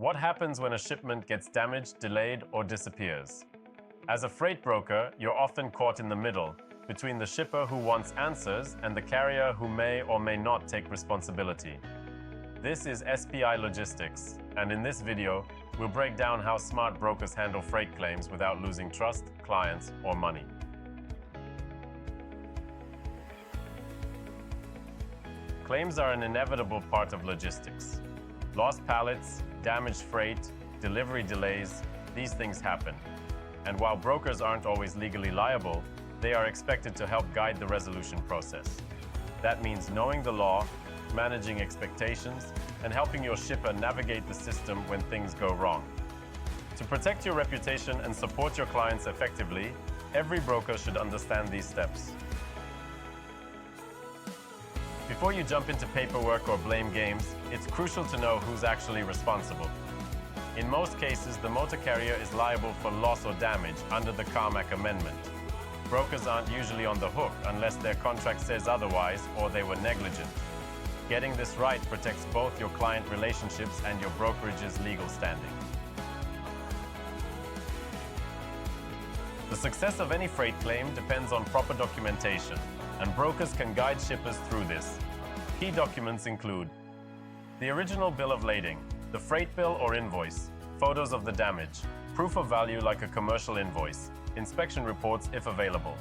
What happens when a shipment gets damaged, delayed, or disappears? As a freight broker, you're often caught in the middle, between the shipper who wants answers and the carrier who may or may not take responsibility. This is SPI Logistics, and in this video, we'll break down how smart brokers handle freight claims without losing trust, clients, or money. Claims are an inevitable part of logistics. Lost pallets, damaged freight, delivery delays, these things happen. And while brokers aren't always legally liable, they are expected to help guide the resolution process. That means knowing the law, managing expectations, and helping your shipper navigate the system when things go wrong. To protect your reputation and support your clients effectively, every broker should understand these steps. Before you jump into paperwork or blame games, it's crucial to know who's actually responsible. In most cases, the motor carrier is liable for loss or damage under the Carmack Amendment. Brokers aren't usually on the hook unless their contract says otherwise or they were negligent. Getting this right protects both your client relationships and your brokerage's legal standing. The success of any freight claim depends on proper documentation, and brokers can guide shippers through this. Key documents include the original bill of lading, the freight bill or invoice, photos of the damage, proof of value like a commercial invoice, inspection reports if available.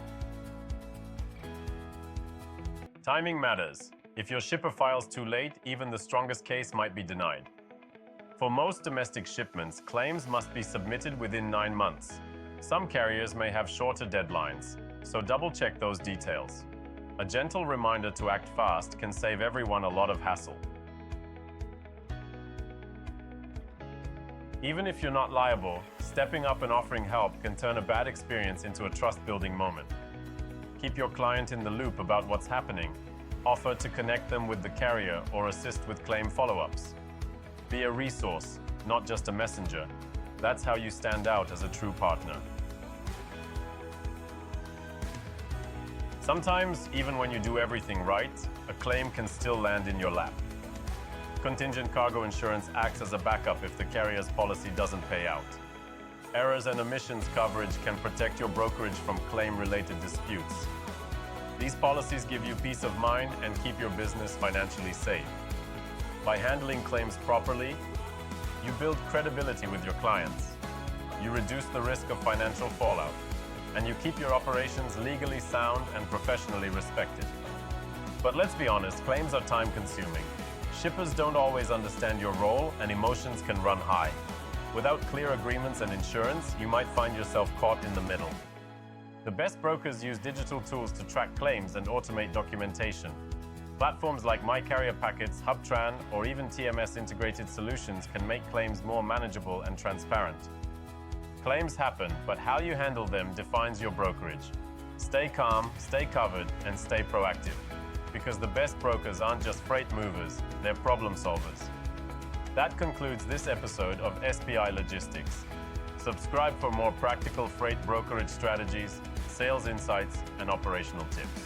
Timing matters. If your shipper files too late, even the strongest case might be denied. For most domestic shipments, claims must be submitted within 9 months. Some carriers may have shorter deadlines, so double-check those details. A gentle reminder to act fast can save everyone a lot of hassle. Even if you're not liable, stepping up and offering help can turn a bad experience into a trust-building moment. Keep your client in the loop about what's happening. Offer to connect them with the carrier or assist with claim follow-ups. Be a resource, not just a messenger. That's how you stand out as a true partner. Sometimes, even when you do everything right, a claim can still land in your lap. Contingent cargo insurance acts as a backup if the carrier's policy doesn't pay out. Errors and omissions coverage can protect your brokerage from claim-related disputes. These policies give you peace of mind and keep your business financially safe. By handling claims properly, you build credibility with your clients. You reduce the risk of financial fallout, and you keep your operations legally sound and professionally respected. But let's be honest, claims are time-consuming. Shippers don't always understand your role, and emotions can run high. Without clear agreements and insurance, you might find yourself caught in the middle. The best brokers use digital tools to track claims and automate documentation. Platforms like My Carrier Packets, HubTran, or even TMS integrated solutions can make claims more manageable and transparent. Claims happen, but how you handle them defines your brokerage. Stay calm, stay covered, and stay proactive. Because the best brokers aren't just freight movers, they're problem solvers. That concludes this episode of SPI Logistics. Subscribe for more practical freight brokerage strategies, sales insights, and operational tips.